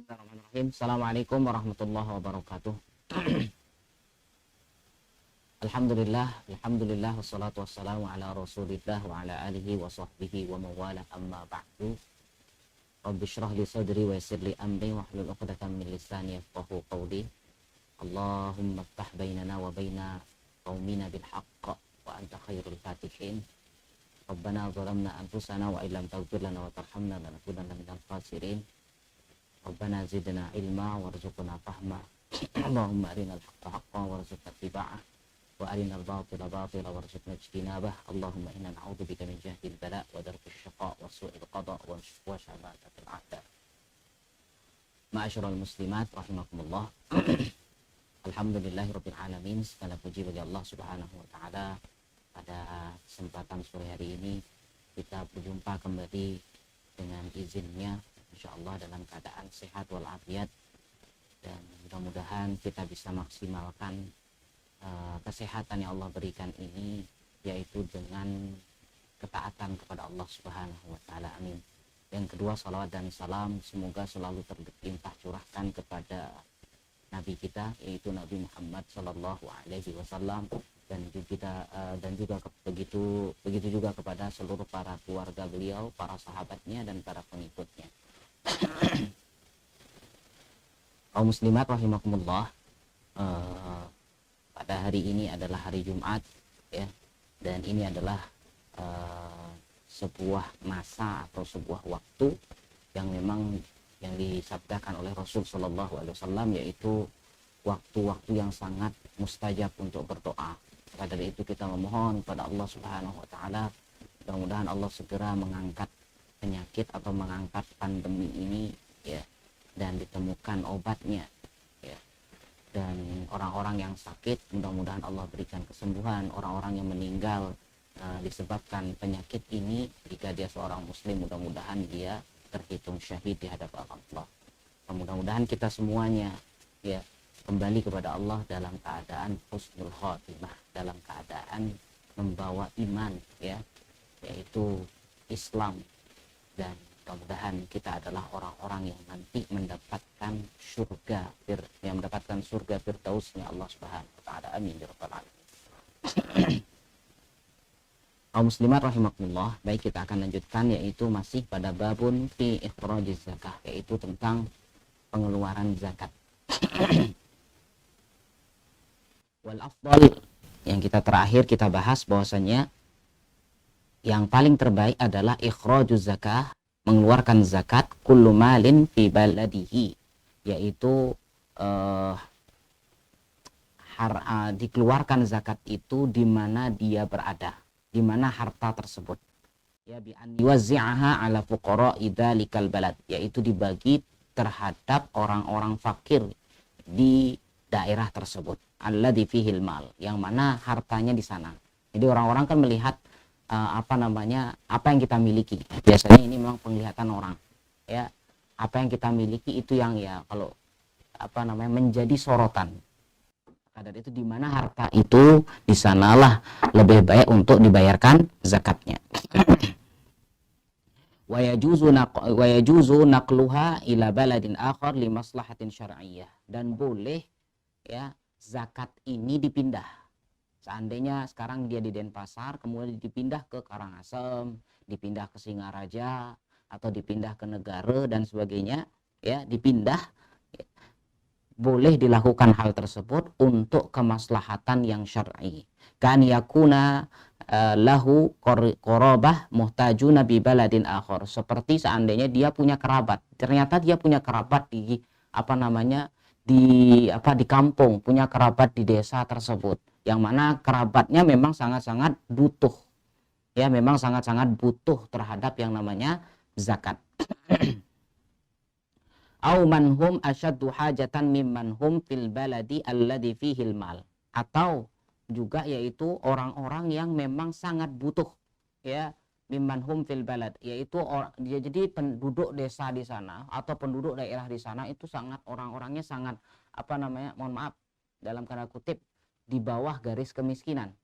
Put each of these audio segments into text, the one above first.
Bismillahirrahmanirrahim. Assalamualaikum warahmatullahi wabarakatuh. Alhamdulillah, wassalatu wassalamu ala rasulillah wa ala alihi wa sahbihi wa mawala amma ba'du. Rabbi syrah li sadri wa yassir li amri wa hlul 'uqdatam min lisani yafqahu qawli. Allahumma iftah bainana wa baina qaumina bil haqq wa anta khairul fatihin. Rabbana zalamna anfusana wa illam taghfir lana wa tarhamna lanakunanna minal khasirin. Rabbana zidna ilma warzuqna fahma. Allahumma arinal haqqa haqqan warzuqna ittiba'ah wa arinal batila batila warzuqna ijtinabah. Allahumma inna na'udzubika min jahdil bala wa darkis syaqa wa su'il qada wa syamatatil a'da. Ma'asyiral muslimat rahimakumullah. Alhamdulillahirabbil alamin. Segala puji bagi Allah Subhanahu wa taala. Pada kesempatan sore hari ini kita berjumpa kembali dengan izinnya insyaallah dalam keadaan sehat walafiat, dan mudah-mudahan kita bisa maksimalkan kesehatan yang Allah berikan ini, yaitu dengan ketaatan kepada Allah Subhanahu wa taala. Amin. Yang kedua, salawat dan salam semoga selalu terlimpah curahkan kepada nabi kita, yaitu Nabi Muhammad sallallahu alaihi wasallam, dan juga begitu juga kepada seluruh para keluarga beliau, para sahabatnya dan para pengikutnya. Kaum muslimat rahimakumullah, pada hari ini adalah hari Jumat, ya, dan ini adalah sebuah masa atau sebuah waktu yang memang yang disabdakan oleh Rasul Shallallahu Alaihi Wasallam, yaitu waktu-waktu yang sangat mustajab untuk berdoa. Maka dari itu kita memohon pada Allah Subhanahu Wa Taala, mudah-mudahan Allah segera mengangkat penyakit atau mengangkat pandemi ini, ya, dan ditemukan obatnya, ya, dan orang-orang yang sakit mudah-mudahan Allah berikan kesembuhan. Orang-orang yang meninggal disebabkan penyakit ini, jika dia seorang muslim, mudah-mudahan dia terhitung syahid di hadapan Allah. Mudah-mudahan kita semuanya, ya, kembali kepada Allah dalam keadaan husnul khotimah, dalam keadaan membawa iman, ya, yaitu Islam. Dan mudah-mudahan kita adalah orang-orang yang nanti mendapatkan surga, yang mendapatkan surga firdausnya Allah Subhanahu wa taala. Amin ya rabbal alamin. Kaum muslimat rahimakumullah, baik, kita akan lanjutkan, yaitu masih pada babun fi ikhrajiz zakah, yaitu tentang pengeluaran zakat. Wal afdal, yang kita bahas bahwasanya yang paling terbaik adalah ikhrajuz zakah, mengeluarkan zakat, kullu malin fi baladihi, yaitu dikeluarkan zakat itu di mana dia berada, di mana harta tersebut, ya, bi an yuwazzi'aha ala fuqara'i dzalikal balad, yaitu dibagi terhadap orang-orang fakir di daerah tersebut, alladzi fihil mal, yang mana hartanya di sana. Jadi orang-orang kan melihat apa yang kita miliki. Biasanya ini memang penglihatan orang, ya, apa yang kita miliki itu yang, ya, kalau menjadi sorotan. Kadar itu di mana harta itu, di sanalah lebih baik untuk dibayarkan zakatnya. Wa yajuzu naqluha ila baladin akhar li maslahatin syar'iyyah, dan boleh, ya, zakat ini dipindah. Seandainya sekarang dia di Denpasar, kemudian dipindah ke Karangasem, dipindah ke Singaraja, atau dipindah ke Negara dan sebagainya, ya, dipindah, ya, boleh dilakukan hal tersebut untuk kemaslahatan yang syar'i. Kan yakuna lahu qorabah muhtajuna bi baladin akhar, seperti seandainya dia punya kerabat, ternyata dia punya kerabat di di kampung, punya kerabat di desa tersebut, yang mana kerabatnya memang sangat-sangat butuh, ya, memang sangat-sangat butuh terhadap yang namanya zakat. Au manhum asyaddu hajatan mimman hum fil baladi alladhi fihil mal, atau juga yaitu orang-orang yang memang sangat butuh, ya, mimman hum fil balad, yaitu jadi penduduk desa di sana atau penduduk daerah di sana itu sangat, orang-orangnya sangat mohon maaf dalam tanda kutip, di bawah garis kemiskinan,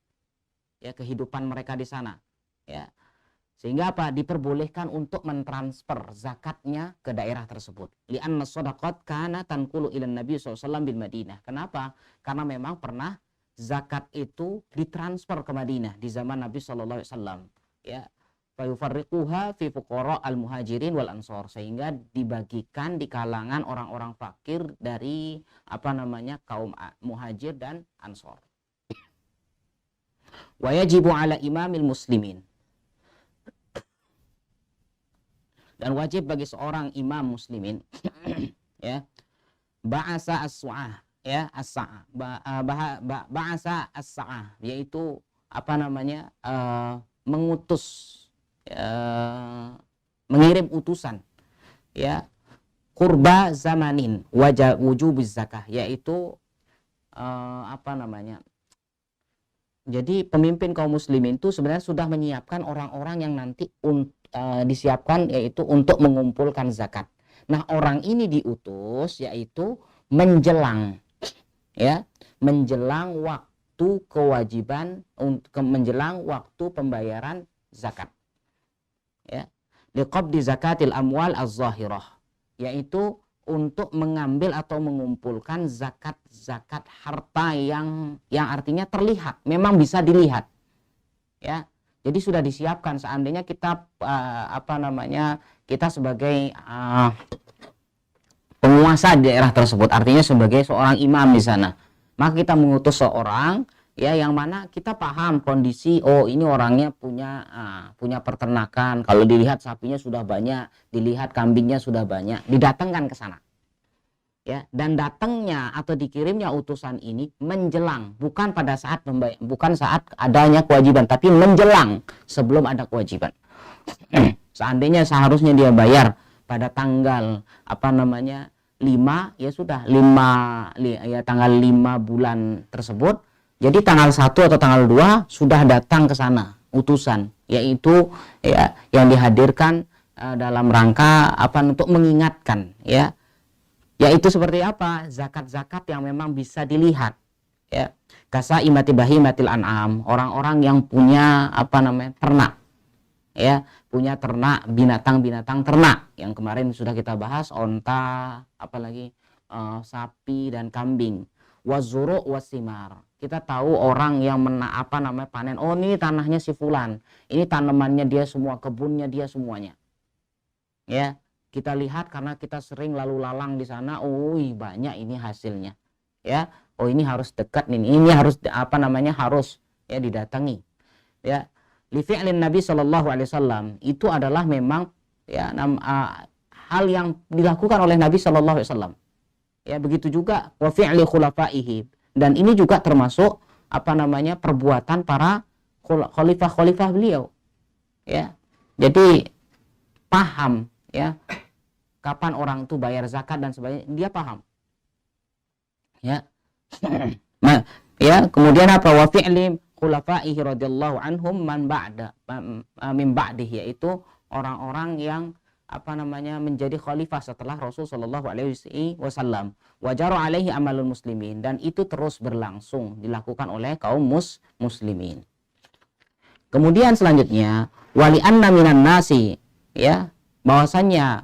ya, kehidupan mereka di sana, ya, Sehingga apa? Diperbolehkan untuk mentransfer zakatnya ke daerah tersebut. Li'anna shadaqat kana tanqulu ila Nabi SAW bil Madinah. Kenapa? Karena memang pernah zakat itu ditransfer ke Madinah di zaman Nabi SAW. Ya, fayufarriquha fi fuqara al-muhajirin wal ansor, sehingga dibagikan di kalangan orang-orang fakir dari kaum muhajir dan ansor. Wa yajibu ala imamil muslimin, dan wajib bagi seorang imam muslimin ya, ba'asa as-su'ah, ya, as-sa'ah, ba'asa as-sa'ah, yaitu mengutus, mengirim utusan, ya, qurba zamanin wujubiz zakah, yaitu jadi pemimpin kaum muslimin itu sebenarnya sudah menyiapkan orang-orang yang nanti disiapkan, yaitu untuk mengumpulkan zakat. Nah, orang ini diutus yaitu menjelang, ya, menjelang waktu kewajiban, menjelang waktu pembayaran zakat, ya, liqabdi zakatil amwal az-zahirah, yaitu untuk mengambil atau mengumpulkan zakat harta yang artinya terlihat, memang bisa dilihat, ya. Jadi sudah disiapkan, seandainya kita kita sebagai penguasa di daerah tersebut, artinya sebagai seorang imam di sana, maka kita mengutus seorang, ya, yang mana kita paham kondisi, oh ini orangnya punya peternakan, kalau dilihat sapinya sudah banyak, dilihat kambingnya sudah banyak, didatangkan ke sana, ya. Dan datangnya atau dikirimnya utusan ini menjelang, bukan pada saat bukan saat adanya kewajiban, tapi menjelang sebelum ada kewajiban. Seandainya seharusnya dia bayar pada tanggal 5, ya sudah 5, ya, tanggal 5 bulan tersebut, jadi tanggal 1 atau tanggal 2 sudah datang ke sana utusan, yaitu, ya, yang dihadirkan dalam rangka untuk mengingatkan, ya, yaitu seperti apa? Zakat-zakat yang memang bisa dilihat, ya. Kasa imati bahimatil an'am, orang-orang yang punya ternak, ya, punya ternak, binatang-binatang ternak yang kemarin sudah kita bahas, onta, apalagi sapi dan kambing. Wazuru wasimar, kita tahu orang yang panen, oh ini tanahnya si fulan, ini tanamannya dia semua, kebunnya dia semuanya, ya. Kita lihat karena kita sering lalu lalang di sana, oh banyak ini hasilnya, ya. Oh ini harus dekat nih, ini harus harus, ya, didatangi, ya. Li fi'lin Nabi Shallallahu Alaihi Wasallam, itu adalah memang, ya, hal yang dilakukan oleh Nabi Shallallahu Alaihi Wasallam, ya. Begitu juga wa fi'li khulafaihi, dan ini juga termasuk perbuatan para khalifah beliau, ya. Jadi paham, ya, kapan orang itu bayar zakat dan sebagainya, dia paham, ya. Nah, ya, kemudian wa fi'li khulafaihi radhiyallahu anhum min ba'dihi, yaitu orang-orang yang menjadi khalifah setelah Rasul sallallahu alaihi wasallam. Wajaru alaihi amalul muslimin, dan itu terus berlangsung dilakukan oleh kaum muslimin. Kemudian selanjutnya wali anna minan nasi, ya, bahwasannya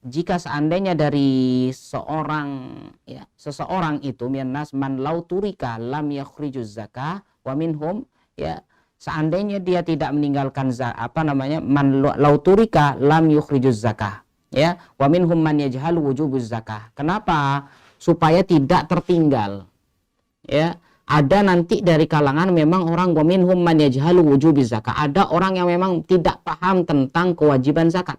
jika seandainya dari seseorang itu minas man lauturika lam yakhrijuz zakah wa minhum, ya, seandainya dia tidak meninggalkan man lauturika lam yukhrijuz zakah, ya, wa minhum man yajhalu wujubuz zakah. Kenapa? Supaya tidak tertinggal, ya. Ada nanti dari kalangan memang orang wa minhum man yajhalu wujubuz zakah, ada orang yang memang tidak paham tentang kewajiban zakat,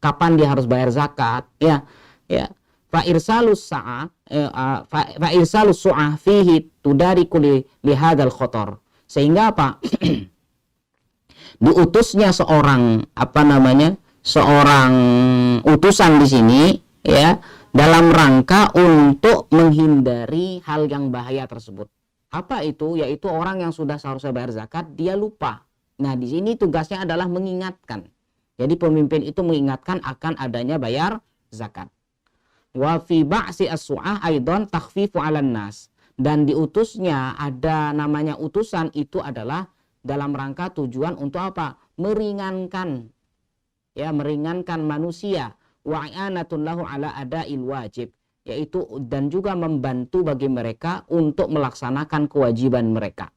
kapan dia harus bayar zakat, ya, ya. Fa irsalus su'ah fihi tudariku li hadzal khatar, sehingga apa? Diutusnya seorang seorang utusan di sini, ya, dalam rangka untuk menghindari hal yang bahaya tersebut. Apa itu? Yaitu orang yang sudah seharusnya bayar zakat, dia lupa. Nah, di sini tugasnya adalah mengingatkan. Jadi pemimpin itu mengingatkan akan adanya bayar zakat. Wa fi ba'si as-su'ah aidan takhfifu 'alan nas. Dan diutusnya ada namanya utusan itu adalah dalam rangka tujuan untuk apa? meringankan, ya, meringankan manusia, wa i'anatun lahu ala ada'il wajib, yaitu dan juga membantu bagi mereka untuk melaksanakan kewajiban mereka,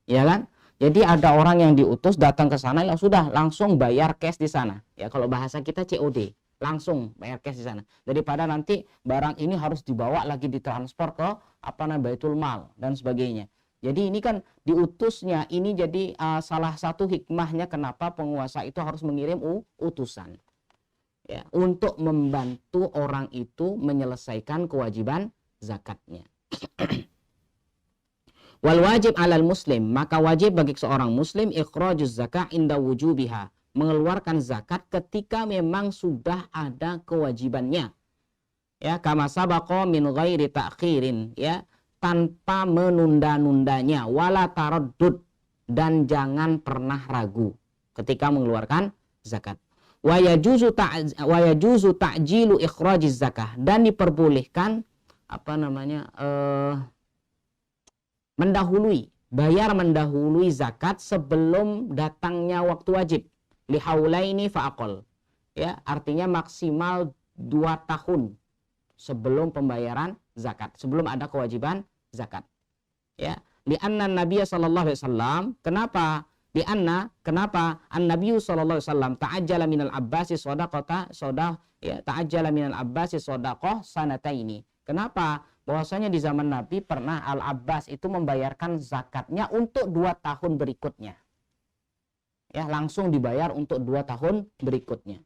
ya kan? Jadi ada orang yang diutus datang ke sana, ya sudah langsung bayar cash di sana, ya, kalau bahasa kita COD, langsung bayar cash di sana, daripada nanti barang ini harus dibawa lagi ditransfer ke Baitul Mal dan sebagainya. Jadi ini kan diutusnya ini jadi salah satu hikmahnya kenapa penguasa itu harus mengirim utusan, ya, untuk membantu orang itu menyelesaikan kewajiban zakatnya. Wal wajib alal muslim, maka wajib bagi seorang muslim ikhrajuz zakah inda wujubiha, mengeluarkan zakat ketika memang sudah ada kewajibannya, ya, kama sabaqa min ghairi ta'khirin, ya, tanpa menunda-nundanya, wala taraddud, dan jangan pernah ragu ketika mengeluarkan zakat. Wa yajuzu ta'jilu ikhrajiz zakah, dan diperbolehkan mendahului zakat sebelum datangnya waktu wajib, lihaulaini fa'aqal, ya, artinya maksimal 2 tahun sebelum pembayaran zakat, sebelum ada kewajiban zakat, ya. Li'anna Nabiy sallallahu alaihi wasallam, kenapa an-Nabiy sallallahu alaihi wasallam ta'ajjala minal Abbasi ta'ajjala minal Abbasi shadaqah sanataini. Kenapa? Bahwasanya di zaman Nabi pernah Al-Abbas itu membayarkan zakatnya untuk 2 tahun berikutnya, ya, langsung dibayar untuk 2 tahun berikutnya.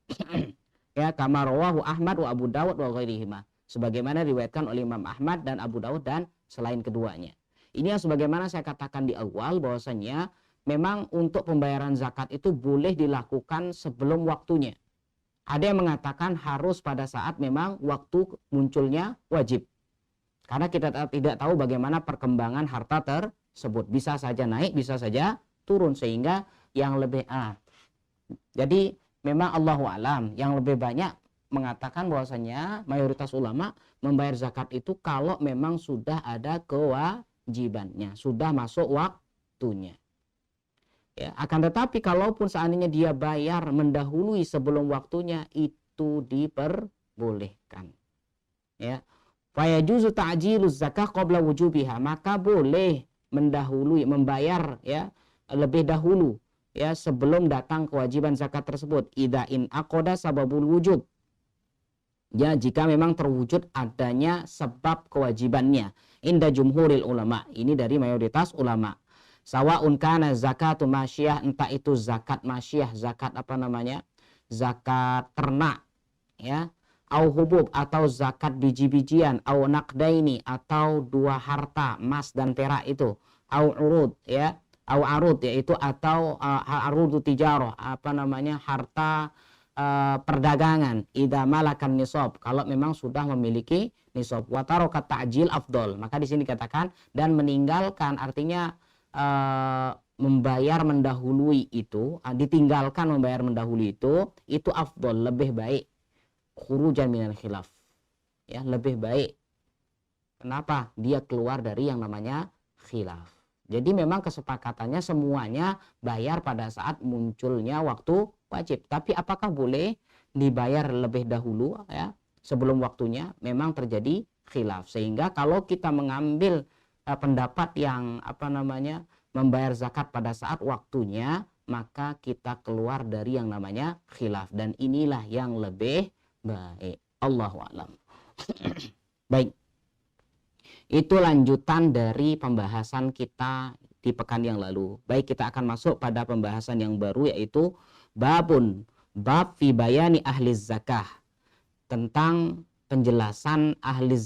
Ya, kama rawahu Ahmad wa Abu Dawud wa ghairihima, sebagaimana diriwayatkan oleh Imam Ahmad dan Abu Dawud dan selain keduanya. Ini yang sebagaimana saya katakan di awal, bahwasanya memang untuk pembayaran zakat itu boleh dilakukan sebelum waktunya. Ada yang mengatakan harus pada saat memang waktu munculnya wajib, karena kita tidak tahu bagaimana perkembangan harta tersebut, bisa saja naik, bisa saja turun, sehingga yang lebih jadi memang Allahu alam, yang lebih banyak mengatakan bahwasanya mayoritas ulama membayar zakat itu kalau memang sudah ada kewajibannya, sudah masuk waktunya, ya. Akan tetapi kalaupun seandainya dia bayar mendahului sebelum waktunya, itu diperbolehkan, ya. Fayajuzu ta'jiluz zakah qabla wujubiha, maka boleh mendahului, membayar, ya, lebih dahulu, ya, sebelum datang kewajiban zakat tersebut. Idza in aqada sababul wujub, ya, jika memang terwujud adanya sebab kewajibannya. Inda jumhuril ulama, ini dari mayoritas ulama. Sawaun kana zakatu masyiyah, entah itu zakat masyiyah, zakat zakat ternak, ya, au hubub, atau zakat biji-bijian, au naqdaini, atau 2 harta emas dan perak itu, au urud, ya, au arud, yaitu atau arudu tijarah, harta perdagangan, idza malakan nisab, kalau memang sudah memiliki nisab. Wa taraka ta'jil afdol, maka di sini dikatakan dan meninggalkan, artinya membayar mendahului itu, ditinggalkan membayar mendahului itu afdol, lebih baik, khurujan minal khilaf, ya, lebih baik. Kenapa? Dia keluar dari yang namanya khilaf. Jadi memang kesepakatannya semuanya bayar pada saat munculnya waktu wajib. Tapi apakah boleh dibayar lebih dahulu, ya, sebelum waktunya? Memang terjadi khilaf. Sehingga kalau kita mengambil pendapat yang membayar zakat pada saat waktunya, maka kita keluar dari yang namanya khilaf, dan inilah yang lebih baik. Allahu a'lam. Baik. Itu lanjutan dari pembahasan kita di pekan yang lalu. Baik, kita akan masuk pada pembahasan yang baru, yaitu bab fi bayani ahli zakah, tentang penjelasan ahli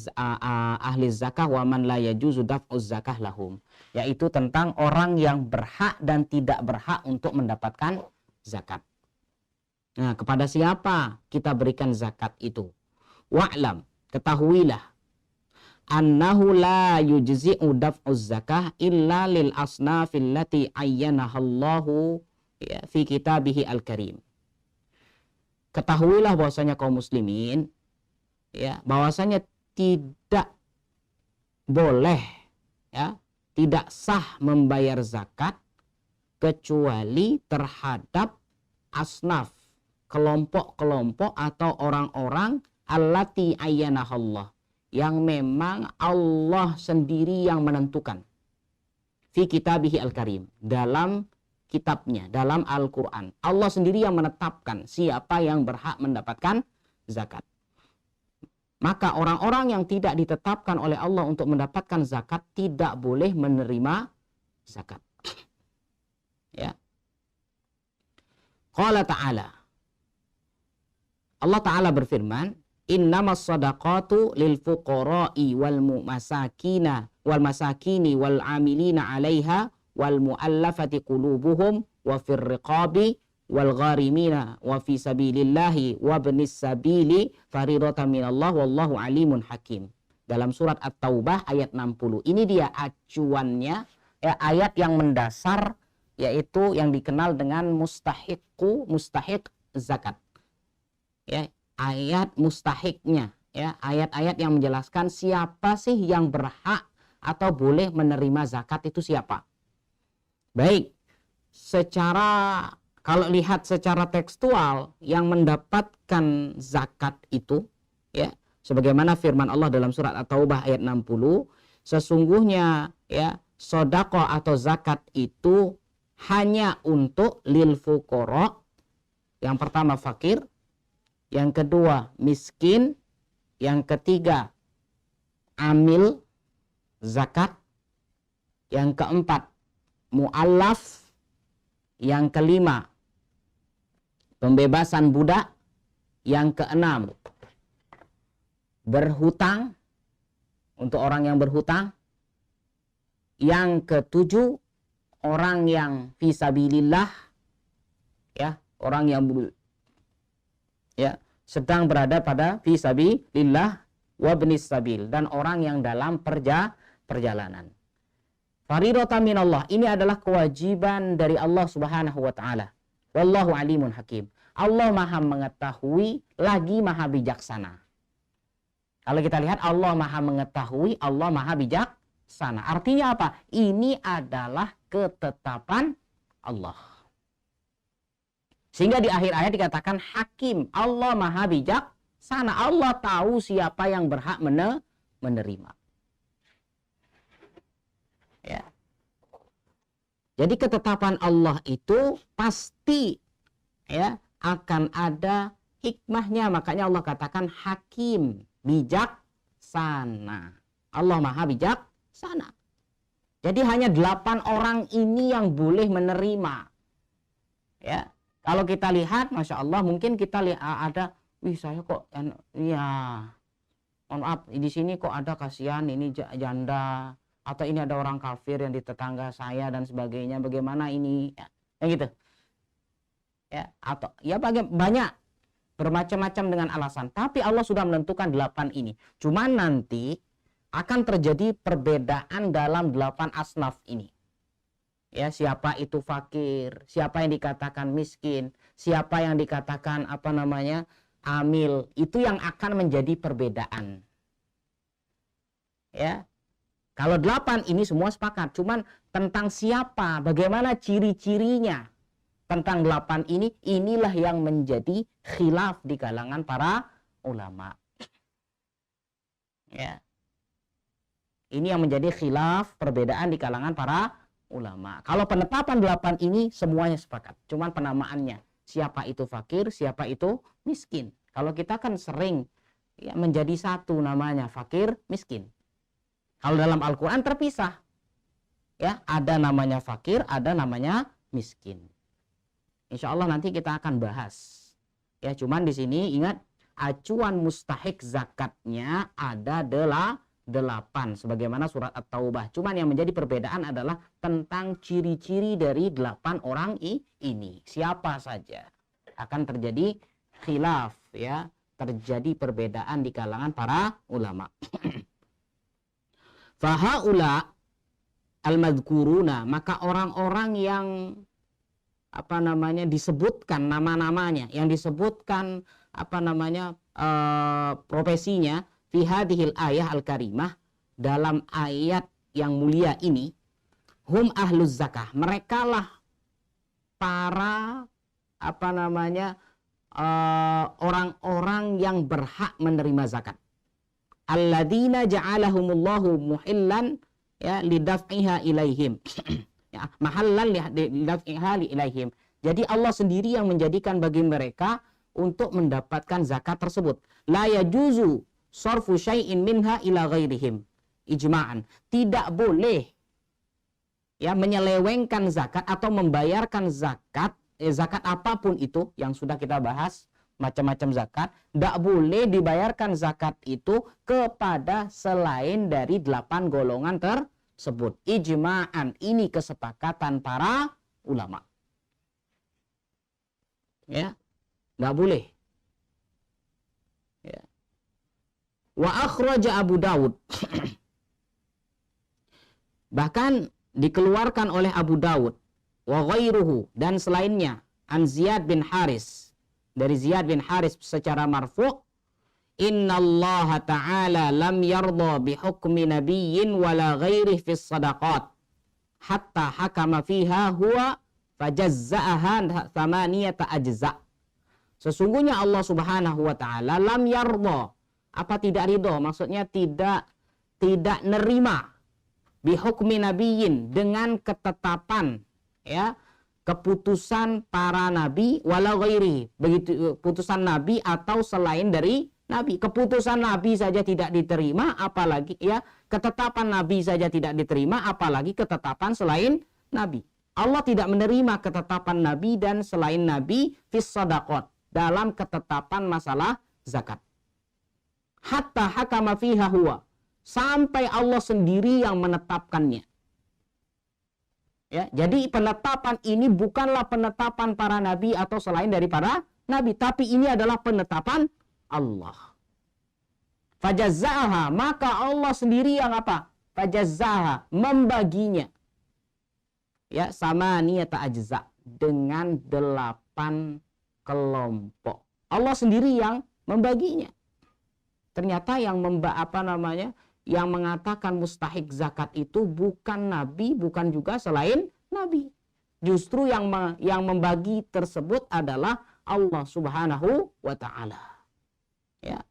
zakah wa man la yajuzu daf'uz zakah lahum, yaitu tentang orang yang berhak dan tidak berhak untuk mendapatkan zakat. Nah, kepada siapa kita berikan zakat itu? Wa'lam, ketahuilah, annahu la yujzi'u daf'uz zakah illa lil asnafil lati ayyanahallahu, ya, fi kitabihi al-karim. Ketahuilah bahwasanya kaum muslimin, ya, bahwasanya tidak boleh, ya, tidak sah membayar zakat kecuali terhadap asnaf, kelompok-kelompok atau orang-orang allati ayyanahallah, yang memang Allah sendiri yang menentukan fi kitabihi al-karim, dalam kitabnya, dalam Al-Quran. Allah sendiri yang menetapkan siapa yang berhak mendapatkan zakat. Maka orang-orang yang tidak ditetapkan oleh Allah untuk mendapatkan zakat tidak boleh menerima zakat. Ya. Qala ta'ala, Allah Ta'ala berfirman, innamas sadaqatu lil fuqara'i wal masakini wal amilina 'alaiha wal mu'allafati qulubuhum wa fir riqabi wal gharimina wa fi sabilillahi wa ibnis sabili faridatan minallah wallahu alimun hakim. Dalam surat At-Taubah ayat 60. Ini dia acuannya, ya, ayat yang mendasar, yaitu yang dikenal dengan mustahiq zakat. Ya, ayat mustahiknya, ya, ayat-ayat yang menjelaskan siapa sih yang berhak atau boleh menerima zakat itu siapa. Baik, kalau lihat secara tekstual, yang mendapatkan zakat itu, ya, sebagaimana firman Allah dalam surat At-Taubah ayat 60, sesungguhnya, ya, sedekah atau zakat itu hanya untuk lil fuqara. Yang pertama fakir, yang kedua miskin, yang ketiga amil zakat, yang keempat mu'allaf, yang kelima pembebasan budak, yang keenam berhutang, untuk orang yang berhutang, yang ketujuh orang yang fisabilillah, ya, orang yang sedang berada pada fisabilillah wa ibnis sabil, dan orang yang dalam perjalanan. Faridatan minallah, ini adalah kewajiban dari Allah Subhanahu wa taala. Wallahu alimun hakim. Allah Maha mengetahui lagi Maha bijaksana. Kalau kita lihat, Allah Maha mengetahui, Allah Maha bijaksana. Artinya apa? Ini adalah ketetapan Allah. Sehingga di akhir ayat dikatakan hakim, Allah Maha bijaksana. Allah tahu siapa yang berhak menerima. Ya. Jadi ketetapan Allah itu pasti, ya, akan ada hikmahnya. Makanya Allah katakan hakim, bijaksana. Allah Maha bijaksana. Jadi hanya 8 orang ini yang boleh menerima. Ya. Kalau kita lihat, Masya Allah, mungkin kita lihat ada, wih saya kok, ya, mohon maaf, di sini kok ada kasihan, ini janda, atau ini ada orang kafir yang di tetangga saya dan sebagainya, bagaimana ini, ya gitu. Ya, atau ya banyak bermacam-macam dengan alasan. Tapi Allah sudah menentukan 8 ini. Cuman nanti akan terjadi perbedaan dalam 8 asnaf ini. Ya, siapa itu fakir, siapa yang dikatakan miskin, siapa yang dikatakan amil, itu yang akan menjadi perbedaan. Ya. Kalau 8 ini semua sepakat, cuman tentang siapa, bagaimana ciri-cirinya tentang 8 ini, inilah yang menjadi khilaf di kalangan para ulama. Ya. Ini yang menjadi khilaf, perbedaan di kalangan para ulama. Kalau penetapan 8 ini semuanya sepakat, cuman penamaannya. Siapa itu fakir, siapa itu miskin. Kalau kita kan sering, ya, menjadi satu namanya, fakir, miskin. Kalau dalam Al-Quran terpisah. Ya, ada namanya fakir, ada namanya miskin. Insya Allah nanti kita akan bahas. Ya, cuman di sini ingat, acuan mustahik zakatnya ada 8, sebagaimana surat At-Taubah. Cuman yang menjadi perbedaan adalah tentang ciri-ciri dari 8 orang ini. Siapa saja. Akan terjadi khilaf, ya, terjadi perbedaan di kalangan para ulama. Fahaula al-madhkuruna, maka orang-orang yang disebutkan nama-namanya, yang disebutkan profesinya fi hadhil ayah al-karimah, dalam ayat yang mulia ini, hum ahluz zakah, merekalah para orang-orang yang berhak menerima zakat. Alladzina ja'alahumullahu muhillan ya lidaf'iha ilaihim. Ya, mahallan lidaf'iha ilaihim. Jadi Allah sendiri yang menjadikan bagi mereka untuk mendapatkan zakat tersebut. La yajuzu sarfu syai'in minha ila ghairihim. Ijma'an. Tidak boleh ya menyelewengkan zakat atau membayarkan zakat apapun itu yang sudah kita bahas, macam-macam zakat, tidak boleh dibayarkan zakat itu kepada selain dari 8 golongan tersebut. Ijma'an, ini kesepakatan para ulama. Ya, nggak boleh. Ya. Wa akhraja Abu Dawud. Bahkan dikeluarkan oleh Abu Dawud wa ghairuhu, dan selainnya, an Ziyad bin Haris, dari Ziyad bin Haris secara marfu', innallaha ta'ala lam yarda bi hukmi nabiyyin wala ghairihi fis sadaqat hatta hakama fiha huwa fajazza'aha thamaniyata ajza'. Sesungguhnya Allah Subhanahu wa taala lam yarda, apa tidak ridho, maksudnya tidak nerima bi hukmi nabiyyin, dengan ketetapan ya keputusan para nabi wala ghairi, begitu putusan nabi atau selain dari nabi. Keputusan nabi saja tidak diterima, apalagi ya ketetapan nabi saja tidak diterima, apalagi ketetapan selain nabi. Allah tidak menerima ketetapan nabi dan selain nabi fis shadaqat, dalam ketetapan masalah zakat. Hatta hakama fiha huwa, sampai Allah sendiri yang menetapkannya. Ya, jadi penetapan ini bukanlah penetapan para nabi atau selain daripada nabi, tapi ini adalah penetapan Allah. Fajazzaha, maka Allah sendiri yang apa? Fajazzaha, membaginya. Ya, sama niyata ajza, dengan 8 kelompok. Allah sendiri yang membaginya. Ternyata yang yang mengatakan mustahik zakat itu bukan nabi, bukan juga selain nabi. Justru yang membagi tersebut adalah Allah Subhanahu wa taala. Ya.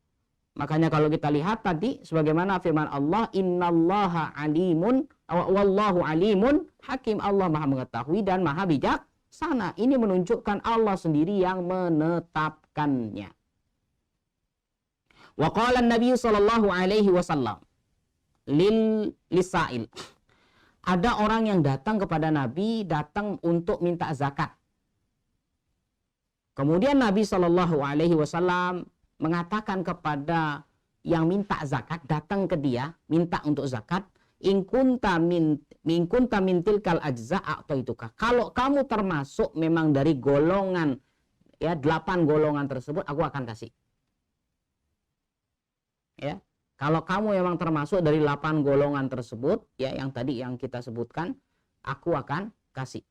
Makanya kalau kita lihat tadi sebagaimana firman Allah, innallaha alimun wallahu alimun hakim, Allah Maha mengetahui dan Maha bijaksana. Ini menunjukkan Allah sendiri yang menetapkannya. Wa qala an-nabi sallallahu alaihi wasallam lisail. Ada orang yang datang kepada Nabi, datang untuk minta zakat. Kemudian Nabi Shallallahu Alaihi Wasallam mengatakan kepada yang minta zakat, datang ke dia, minta untuk zakat. In kunta mintil kal ajza atau itukah. Kalau kamu termasuk memang dari golongan ya 8 golongan tersebut, aku akan kasih. Ya. Kalau kamu memang termasuk dari 8 golongan tersebut, ya yang tadi yang kita sebutkan, aku akan kasih.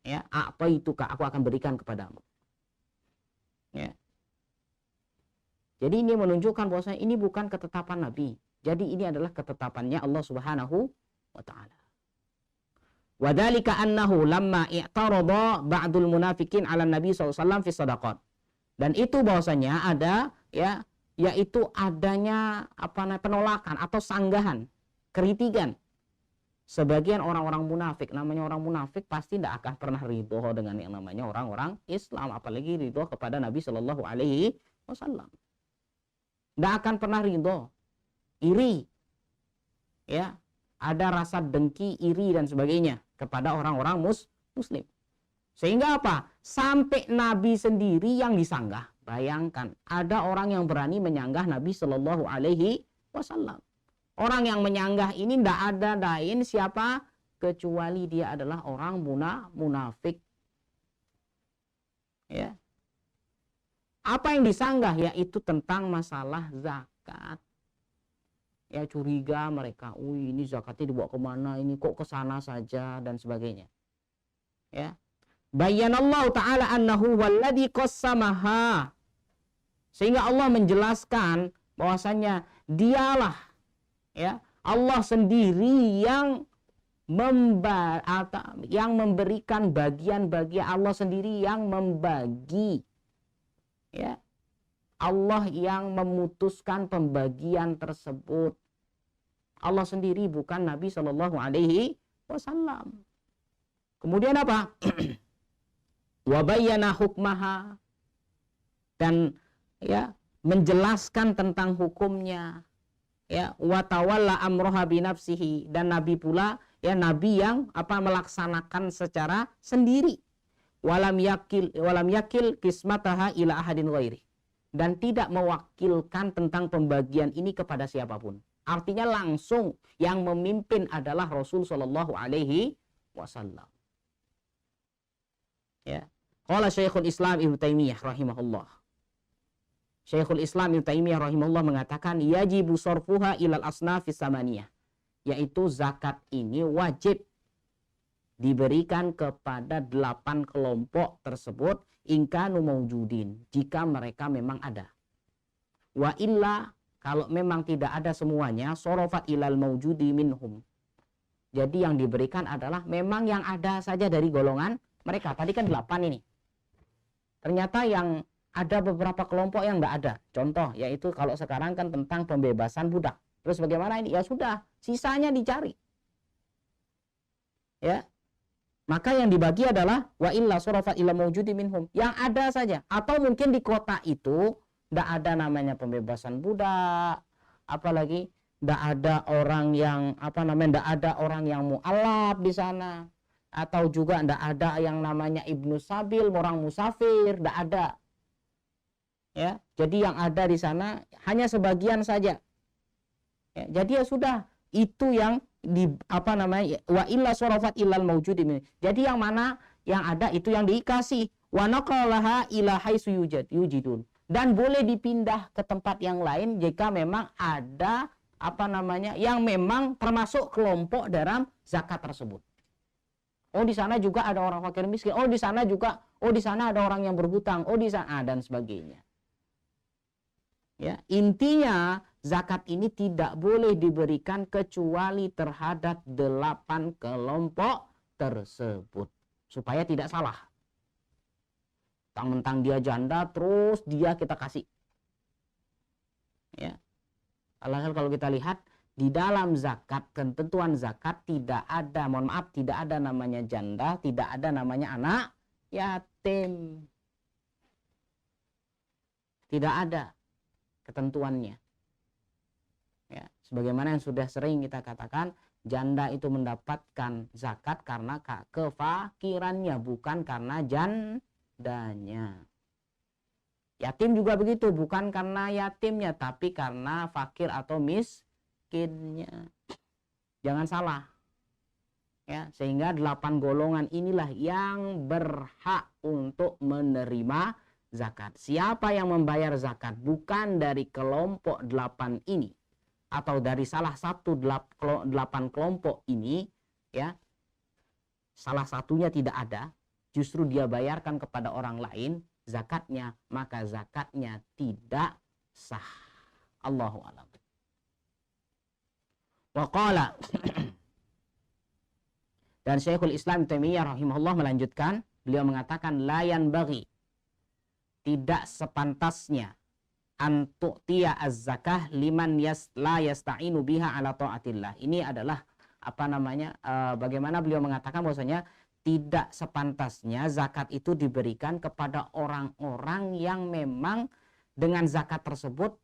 Ya, apa itu kak? Aku akan berikan kepadamu. Ya. Jadi ini menunjukkan bahwasanya ini bukan ketetapan Nabi. Jadi ini adalah ketetapannya Allah Subhanahu wa taala. Wadzalika annahu lamma i'tarada ba'dul munafiqin 'ala Nabi sallallahu alaihi wasallam fi shadaqat. Dan itu bahwasanya ada ya yaitu adanya penolakan atau sanggahan, kritikan sebagian orang-orang munafik. Namanya orang munafik pasti tidak akan pernah ridho dengan yang namanya orang-orang Islam, apalagi ridho kepada Nabi Shallallahu Alaihi Wasallam. Tidak akan pernah ridho, iri, ya, ada rasa dengki, iri dan sebagainya kepada orang-orang Muslim. Sehingga apa? Sampai Nabi sendiri yang disanggah. Bayangkan, ada orang yang berani menyanggah Nabi Shallallahu Alaihi Wasallam. Orang yang menyanggah ini tidak ada lain siapa kecuali dia adalah orang munafik. Ya. Apa yang disanggah? Yaitu tentang masalah zakat. Ya, curiga mereka, ini zakatnya dibawa kemana? Ini kok ke sana saja dan sebagainya. Ya. Bayyanallahu ta'ala annahu walladhi qassamaha. Sehingga Allah menjelaskan bahwasanya dialah ya Allah sendiri yang yang memberikan bagian-bagian, Allah sendiri yang membagi, ya, Allah yang memutuskan pembagian tersebut. Allah sendiri, bukan Nabi Shallallahu Alaihi Wasallam. Kemudian apa? Wabayana hukmaha, dan ya menjelaskan tentang hukumnya, ya, watawalla amroha binafsihi, dan Nabi pula, ya, Nabi yang melaksanakan secara sendiri, walam yakil kismataha ila ahadin ghairi, dan tidak mewakilkan tentang pembagian ini kepada siapapun. Artinya langsung yang memimpin adalah Rasul Shallallahu Alaihi Wasallam. Ya, qala Syekhul Islam Ibnu Taimiyah rahimahullah. Syekhul Islam Ibnu Taimiyah rahimahullah mengatakan yajibu sarfuha ilal asnafis samaniyah, yaitu zakat ini wajib diberikan kepada 8 kelompok tersebut ingkanu maujudin, jika mereka memang ada. Wa illa, kalau memang tidak ada semuanya, sorofat ilal maujudi minhum. Jadi yang diberikan adalah memang yang ada saja dari golongan mereka. Tadi kan 8 ini. Ternyata yang ada beberapa kelompok yang tidak ada. Contoh yaitu kalau sekarang kan tentang pembebasan budak. Terus bagaimana ini? Ya sudah, sisanya dicari. Ya. Maka yang dibagi adalah wa illa surafat ila maujudi minhum. Yang ada saja. Atau mungkin di kota itu tidak ada namanya pembebasan budak. Apalagi tidak ada orang yang tidak ada orang yang mu'alaf di sana. Atau juga tidak ada yang namanya ibnu sabil, orang musafir, tidak ada. Ya, jadi yang ada di sana hanya sebagian saja. Ya, jadi ya sudah, itu yang di wa illa surafat illal maujudi. Jadi yang mana yang ada itu yang dikasih. Wa naqalaha ila haitsu yujidun. Dan boleh dipindah ke tempat yang lain jika memang ada yang memang termasuk kelompok dalam zakat tersebut. Oh di sana juga ada orang fakir miskin. Oh di sana juga, oh di sana ada orang yang berhutang. Oh di sana dan sebagainya. Ya, intinya zakat ini tidak boleh diberikan kecuali terhadap 8 kelompok tersebut, supaya tidak salah. Mentang-mentang dia janda terus dia kita kasih. Ya. Kalau kita lihat di dalam zakat, ketentuan zakat tidak ada, mohon maaf, tidak ada namanya janda, tidak ada namanya anak yatim. Tidak ada ketentuannya. Ya, sebagaimana yang sudah sering kita katakan, janda itu mendapatkan zakat karena kefakirannya, bukan karena jandanya. Yatim juga begitu, bukan karena yatimnya, tapi karena fakir atau miskinnya. Jangan salah. Ya, sehingga 8 golongan inilah yang berhak untuk menerima zakat. Siapa yang membayar zakat bukan dari kelompok 8 ini, atau dari salah satu 8 kelompok ini, ya, salah satunya tidak ada, justru dia bayarkan kepada orang lain zakatnya, maka zakatnya tidak sah. Allahu a'lam. Wa qala dan Syekhul Islam Taimiyah rahimahullah melanjutkan, beliau mengatakan la yanbaghi, tidak sepantasnya antu'tiya az-zakah liman la yasta'inu biha ala ta'atillah. Ini adalah bagaimana beliau mengatakan bahwasanya tidak sepantasnya zakat itu diberikan kepada orang-orang yang memang dengan zakat tersebut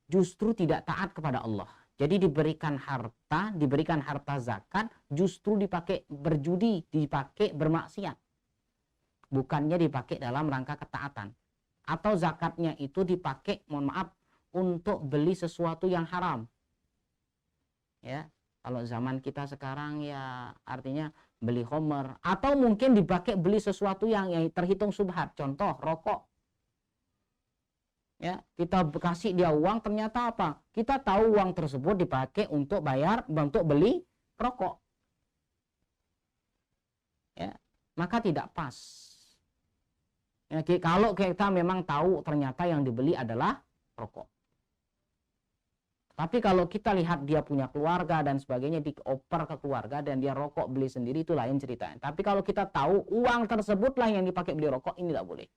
justru tidak taat kepada Allah. Jadi diberikan harta zakat justru dipakai berjudi, dipakai bermaksiat. Bukannya dipakai dalam rangka ketaatan. Atau zakatnya itu dipakai, mohon maaf, untuk beli sesuatu yang haram. Ya, kalau zaman kita sekarang ya artinya beli homer, atau mungkin dipakai beli sesuatu yang terhitung subhat, contoh rokok. Ya, kita kasih dia uang, ternyata apa? Kita tahu uang tersebut dipakai untuk beli rokok. Ya, maka tidak pas. Ya, kalau kita memang tahu ternyata yang dibeli adalah rokok. Tapi kalau kita lihat dia punya keluarga dan sebagainya, dioper ke keluarga dan dia rokok beli sendiri, itu lain ceritanya. Tapi kalau kita tahu uang tersebutlah yang dipakai beli rokok, ini tidak boleh.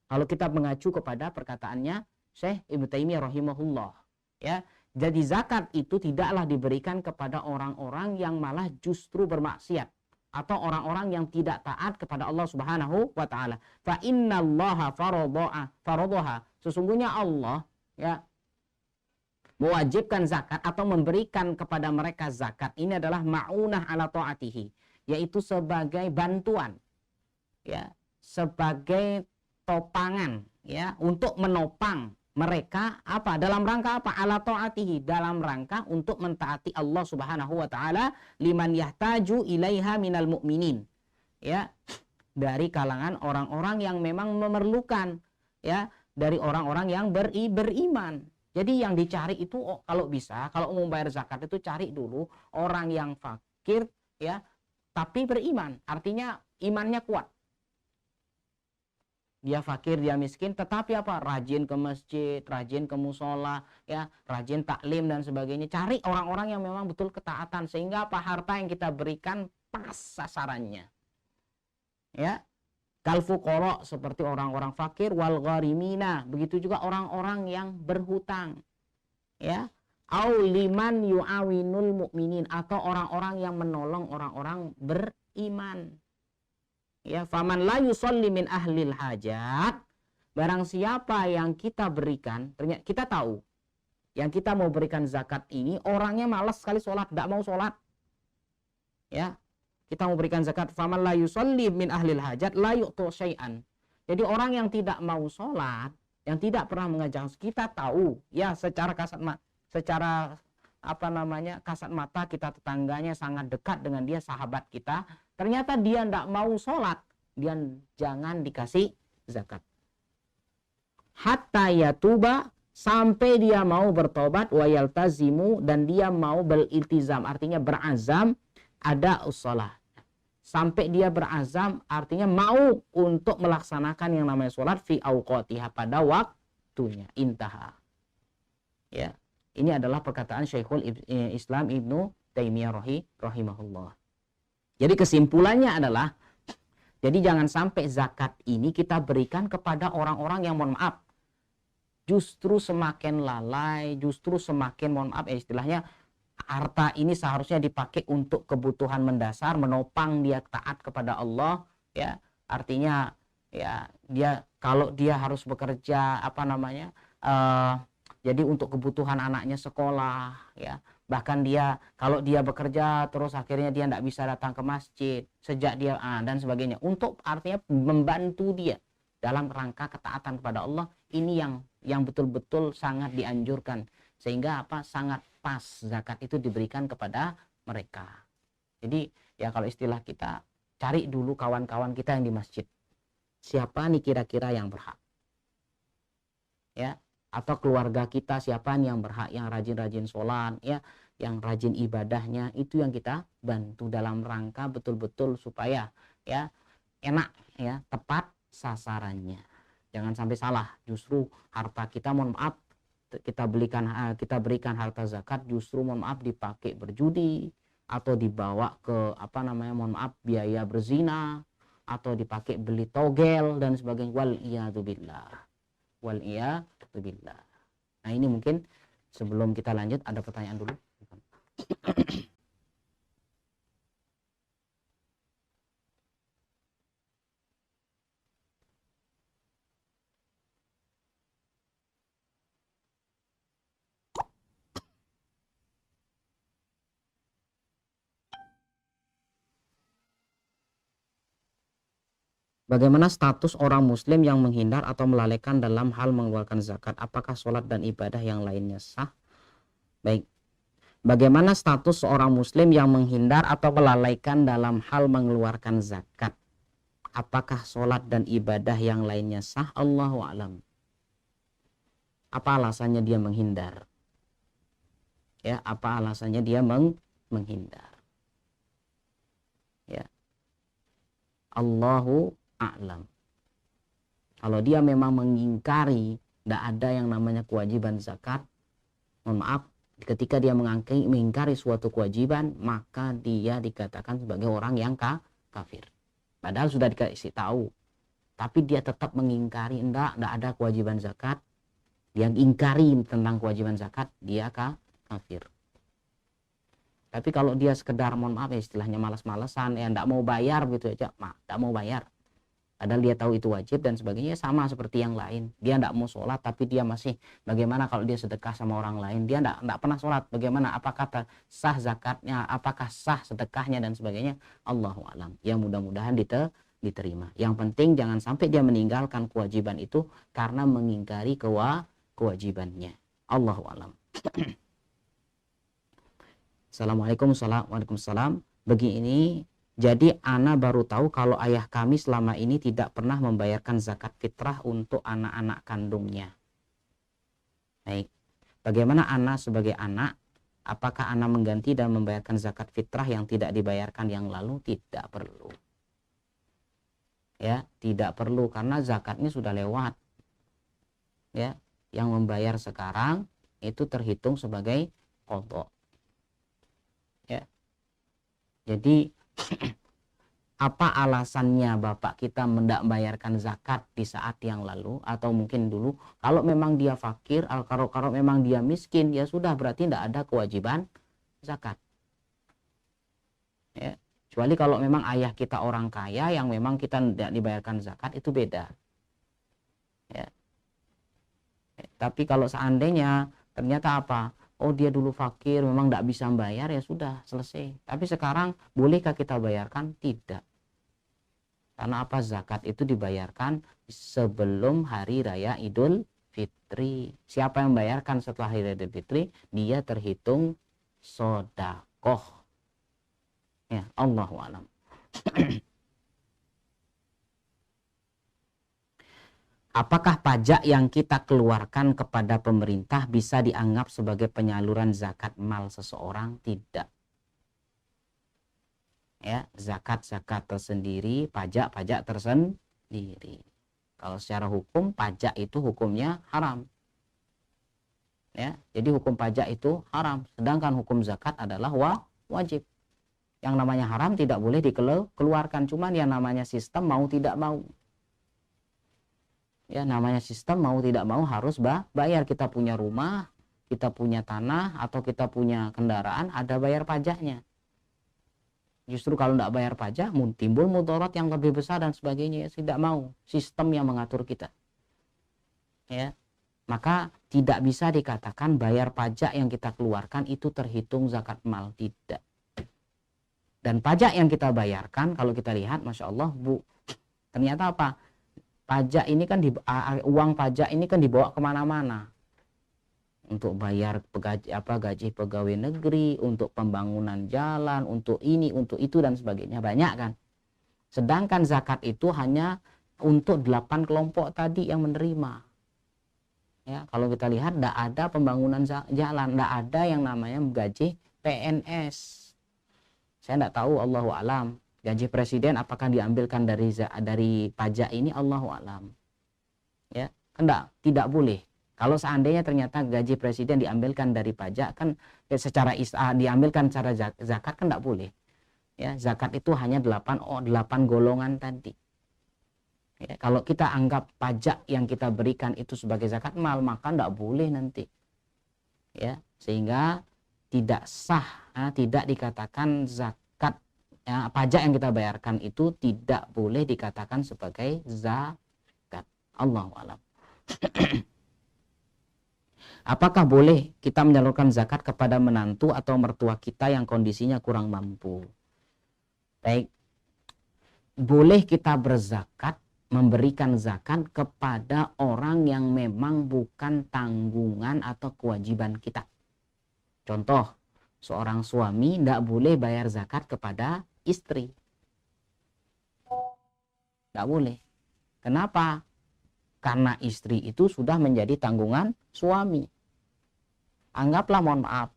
Kalau kita mengacu kepada perkataannya Syekh Ibnu Taimiyah rahimahullah, ya. Jadi zakat itu tidaklah diberikan kepada orang-orang yang malah justru bermaksiat atau orang-orang yang tidak taat kepada Allah Subhanahu wa taala. Fa innallaha faradaha. Sesungguhnya Allah, ya, mewajibkan zakat atau memberikan kepada mereka zakat ini adalah ma'unah ala ta'atihi, yaitu sebagai bantuan, ya, sebagai topangan, ya, untuk menopang mereka apa, dalam rangka apa, ala ta'atihi, dalam rangka untuk mentaati Allah Subhanahu wa taala, liman yahtaju ilaiha minal mu'minin, ya, dari kalangan orang-orang yang memang memerlukan, ya, dari orang-orang yang beriman. Jadi yang dicari itu, kalau bisa, kalau mau bayar zakat itu cari dulu orang yang fakir, ya, tapi beriman, artinya imannya kuat. Dia fakir, dia miskin, tetapi apa, rajin ke masjid, rajin ke musola, ya, rajin taklim dan sebagainya. Cari orang-orang yang memang betul ketaatan, sehingga apa, harta yang kita berikan pas sasarannya, ya. Kal fuqara, seperti orang-orang fakir, wal gharimina, begitu juga orang-orang yang berhutang, ya. Au liman yu'awinul mu'minin, atau orang-orang yang menolong orang-orang beriman. Ya, faman la yusolli min ahlil hajat, barang siapa yang kita berikan, ternyata kita tahu yang kita mau berikan zakat ini orangnya malas sekali sholat, tidak mau sholat, ya, kita mau berikan zakat, faman la yusolli min ahlil hajat la yu'tu syai'an. Jadi orang yang tidak mau sholat, yang tidak pernah mengajak, kita tahu, ya, secara kasat mata kita tetangganya sangat dekat dengan dia, sahabat kita, ternyata dia tidak mau sholat, dia jangan dikasih zakat. Hatta yatuba, sampai dia mau bertobat, wa yaltazimu, dan dia mau beriltizam, artinya berazam, ada usolah. Sampai dia berazam, artinya mau untuk melaksanakan yang namanya sholat fi awqatiha, pada waktunya, intaha. Ya, ini adalah perkataan Syekhul Islam Ibnu Taimiyah rahimahullah. Jadi kesimpulannya adalah, jadi jangan sampai zakat ini kita berikan kepada orang-orang yang, mohon maaf, justru semakin lalai, justru semakin, mohon maaf, istilahnya, harta ini seharusnya dipakai untuk kebutuhan mendasar, menopang dia taat kepada Allah, ya. Artinya, ya, dia kalau dia harus bekerja, jadi untuk kebutuhan anaknya sekolah, ya. Bahkan dia, kalau dia bekerja terus akhirnya dia tidak bisa datang ke masjid sejak dia dan sebagainya, untuk artinya membantu dia dalam rangka ketaatan kepada Allah, ini yang betul-betul sangat dianjurkan, sehingga apa, sangat pas zakat itu diberikan kepada mereka. Jadi ya, kalau istilah kita, cari dulu kawan-kawan kita yang di masjid, siapa nih kira-kira yang berhak, ya, atau keluarga kita siapa nih yang berhak, yang rajin-rajin sholat, ya, yang rajin ibadahnya, itu yang kita bantu dalam rangka betul-betul supaya, ya, enak, ya, tepat sasarannya. Jangan sampai salah, justru harta kita, mohon maaf, kita berikan harta zakat, justru, mohon maaf, dipakai berjudi, atau dibawa ke mohon maaf, biaya berzina, atau dipakai beli togel dan sebagainya. Wal iyadu billah. Nah, ini mungkin sebelum kita lanjut ada pertanyaan dulu. Bagaimana status orang muslim yang menghindar atau melalaikan dalam hal mengeluarkan zakat? Apakah sholat dan ibadah yang lainnya sah? Baik. Bagaimana status seorang muslim yang menghindar atau melalaikan dalam hal mengeluarkan zakat? Apakah sholat dan ibadah yang lainnya sah? Allahu a'lam. Apa alasannya dia menghindar? Ya, apa alasannya dia menghindar? Ya. Allahu a'lam. Kalau dia memang mengingkari tidak ada yang namanya kewajiban zakat, mohon maaf, ketika dia mengingkari suatu kewajiban, maka dia dikatakan sebagai orang yang kafir. Padahal sudah dikasih tahu, tapi dia tetap mengingkari, enggak ada kewajiban zakat. Dia ingkari tentang kewajiban zakat, dia kafir. Tapi kalau dia sekedar, mohon maaf ya, istilahnya malas-malesan, ya enggak mau bayar gitu aja, enggak mau bayar. Padahal dia tahu itu wajib dan sebagainya, sama seperti yang lain. Dia enggak mau sholat, tapi dia masih, bagaimana kalau dia sedekah sama orang lain? Dia enggak pernah sholat, bagaimana? Apakah sah zakatnya? Apakah sah sedekahnya dan sebagainya? Allahu a'lam. Ya mudah-mudahan diterima. Yang penting jangan sampai dia meninggalkan kewajiban itu karena mengingkari kewajibannya. Allahu a'lam. Assalamualaikum warahmatullahi. Begini, jadi ana baru tahu kalau ayah kami selama ini tidak pernah membayarkan zakat fitrah untuk anak-anak kandungnya. Baik, bagaimana ana sebagai anak? Apakah ana mengganti dan membayarkan zakat fitrah yang tidak dibayarkan yang lalu? Tidak perlu. Ya, tidak perlu karena zakatnya sudah lewat. Ya, yang membayar sekarang itu terhitung sebagai qadha. Ya. Jadi apa alasannya bapak kita tidak membayarkan zakat di saat yang lalu atau mungkin dulu? Kalau memang dia fakir, kalau memang dia miskin, ya sudah, berarti tidak ada kewajiban zakat. Ya. Kecuali kalau memang ayah kita orang kaya yang memang kita tidak dibayarkan zakat, itu beda. Ya. Tapi kalau seandainya ternyata apa? Oh, dia dulu fakir, memang tidak bisa membayar, ya sudah, selesai. Tapi sekarang bolehkah kita bayarkan? Tidak. Karena apa? Zakat itu dibayarkan sebelum hari raya Idul Fitri. Siapa yang membayarkan setelah hari raya Idul Fitri, dia terhitung sodakoh. Ya, Allahu a'lam. Apakah pajak yang kita keluarkan kepada pemerintah bisa dianggap sebagai penyaluran zakat mal seseorang? Tidak. Ya, zakat-zakat tersendiri, pajak-pajak tersendiri. Kalau secara hukum, pajak itu hukumnya haram. Ya, jadi hukum pajak itu haram. Sedangkan hukum zakat adalah wajib. Yang namanya haram tidak boleh dikeluarkan. Cuman yang namanya sistem mau tidak mau. Ya, namanya sistem mau tidak mau harus bayar. Kita punya rumah, kita punya tanah, atau kita punya kendaraan, ada bayar pajaknya. Justru kalau tidak bayar pajak, timbul mudarat yang lebih besar dan sebagainya. Tidak mau, sistem yang mengatur kita. Ya, maka tidak bisa dikatakan bayar pajak yang kita keluarkan itu terhitung zakat mal. Tidak. Dan pajak yang kita bayarkan, kalau kita lihat, Masya Allah, Bu, ternyata apa? Pajak ini kan uang pajak ini kan dibawa kemana-mana untuk bayar gaji pegawai negeri, untuk pembangunan jalan, untuk ini, untuk itu dan sebagainya, banyak kan. Sedangkan zakat itu hanya untuk 8 kelompok tadi yang menerima. Ya, kalau kita lihat tidak ada pembangunan jalan, tidak ada yang namanya gaji PNS. Saya tidak tahu, Allahu a'lam. Gaji presiden apakah diambilkan dari pajak ini, Allahu a'lam. Ya, tidak boleh. Kalau seandainya ternyata gaji presiden diambilkan dari pajak, kan ya secara diambilkan secara zakat kan tidak boleh. Ya, zakat itu hanya 8 golongan tadi. Ya, kalau kita anggap pajak yang kita berikan itu sebagai zakat mal, maka tidak boleh nanti. Ya, sehingga tidak sah, tidak dikatakan zakat. Ya, pajak yang kita bayarkan itu tidak boleh dikatakan sebagai zakat. Allahu a'lam. Apakah boleh kita menyalurkan zakat kepada menantu atau mertua kita yang kondisinya kurang mampu? Baik. Boleh kita berzakat, memberikan zakat kepada orang yang memang bukan tanggungan atau kewajiban kita. Contoh, seorang suami tidak boleh bayar zakat kepada istri. Tidak boleh. Kenapa? Karena istri itu sudah menjadi tanggungan suami. Anggaplah, mohon maaf,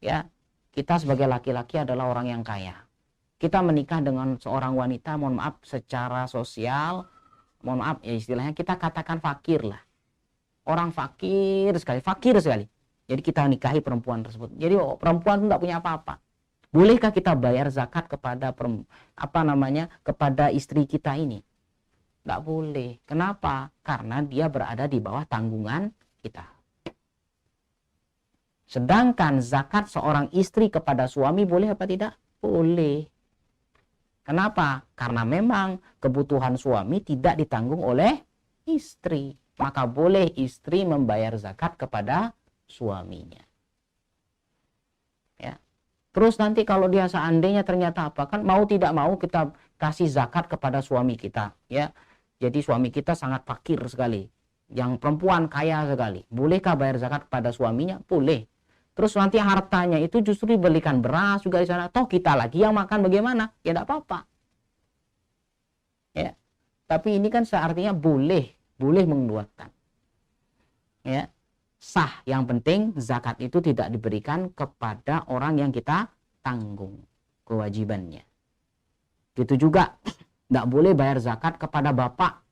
ya, kita sebagai laki-laki adalah orang yang kaya. Kita menikah dengan seorang wanita, mohon maaf, secara sosial, mohon maaf ya istilahnya kita katakan fakir lah. Orang fakir sekali, Jadi kita nikahi perempuan tersebut. Jadi perempuan itu tidak punya apa-apa. Bolehkah kita bayar zakat kepada kepada istri kita ini? Tidak boleh. Kenapa? Karena dia berada di bawah tanggungan kita. Sedangkan zakat seorang istri kepada suami boleh apa tidak? Boleh. Kenapa? Karena memang kebutuhan suami tidak ditanggung oleh istri. Maka boleh istri membayar zakat kepada suaminya. Ya. Terus nanti kalau dia seandainya ternyata apa, kan mau tidak mau kita kasih zakat kepada suami kita, ya. Jadi suami kita sangat fakir sekali, yang perempuan kaya sekali. Bolehkah bayar zakat kepada suaminya? Boleh. Terus nanti hartanya itu justru dibelikan beras juga di sana. Toh kita lagi yang makan bagaimana? Ya tidak apa-apa. Ya. Tapi ini kan seartinya boleh mengeluarkan. Ya. Sah, yang penting zakat itu tidak diberikan kepada orang yang kita tanggung kewajibannya. Gitu juga tidak boleh bayar zakat kepada bapak.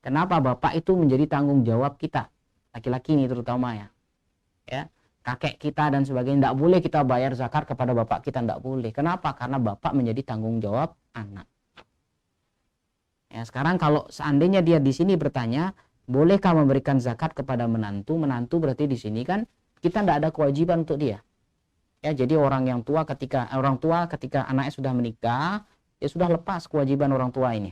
Kenapa? Bapak itu menjadi tanggung jawab kita, laki-laki ini terutama ya. Ya, kakek kita dan sebagainya, tidak boleh kita bayar zakat kepada bapak kita, tidak boleh. Kenapa? Karena bapak menjadi tanggung jawab anak. Ya, sekarang kalau seandainya dia di sini bertanya, bolehkah memberikan zakat kepada menantu? Menantu berarti di sini kan kita tidak ada kewajiban untuk dia. Ya, jadi orang tua ketika anaknya sudah menikah, ya sudah lepas kewajiban orang tua ini.